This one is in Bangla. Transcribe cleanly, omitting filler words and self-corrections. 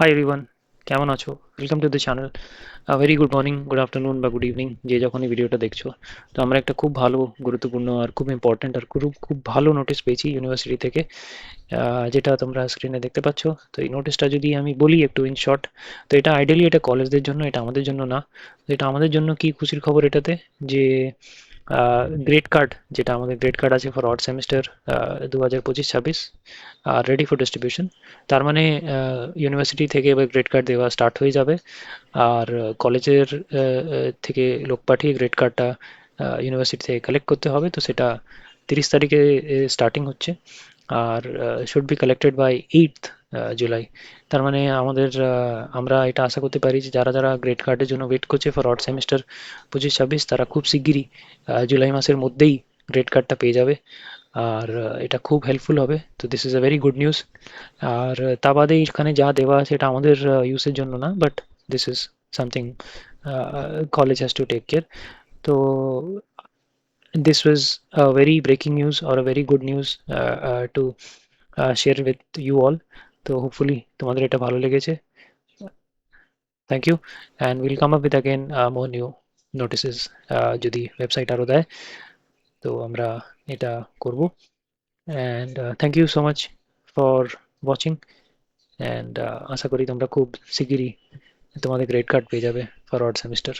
হাই এভরিওয়ান, কেমন আছো? Welcome to the channel. Very good morning, good afternoon বা গুড ইভিনিং, যে যখনই ভিডিওটা দেখছো। তো আমরা একটা খুব ভালো, গুরুত্বপূর্ণ আর খুব ইম্পর্ট্যান্ট আর খুব খুব ভালো নোটিশ পেয়েছি ইউনিভার্সিটি থেকে, যেটা তোমরা স্ক্রিনে দেখতে পাচ্ছ। তো এই নোটিশটা যদি আমি বলি একটু ইন শর্ট, তো এটা আইডিয়ালি এটা কলেজদের জন্য, এটা আমাদের জন্য না। তো এটা আমাদের জন্য কি খুশির খবর এটাতে, যে গ্রেড কার্ড, যেটা আমাদের গ্রেড কার্ড আছে ফর অড সেমিস্টার 2025-26 আর রেডি ফর ডিস্ট্রিবিউশন। তার মানে ইউনিভার্সিটি থেকে এবার গ্রেড কার্ড দেওয়া স্টার্ট হয়ে যাবে। আর কলেজের থেকে লোক পাঠিয়ে গ্রেড কার্ডটা ইউনিভার্সিটি থেকে কালেক্ট করতে হবে। তো সেটা 30 তারিখে স্টার্টিং হচ্ছে, আর should be collected by 8th July. তার মানে আমরা এটা আশা করতে পারি যে যারা যারা গ্রেড কার্ডের জন্য ওয়েট করছে ফর অড সেমিস্টার 25-26, তারা খুব শিগগিরই জুলাই মাসের মধ্যেই গ্রেড কার্ডটা পেয়ে যাবে। আর এটা খুব হেল্পফুল হবে। তো this is a very good news. আর তা বাদে এখানে যা দেওয়া আছে এটা আমাদের ইউজের জন্য না, but this is something college has to take care. তো this was a very breaking news or a very good news to share with you all. তো হোপফুলি তোমাদের এটা ভালো লেগেছে। Thank you, and will come up with again more new notices. যদি ওয়েবসাইট আরও দেয় তো আমরা এটা করব। And thank you so much for watching. And আশা করি তোমরা খুব শিগগিরই তোমাদের গ্রেড কার্ড পেয়ে যাবে ফর অড সেমিস্টার।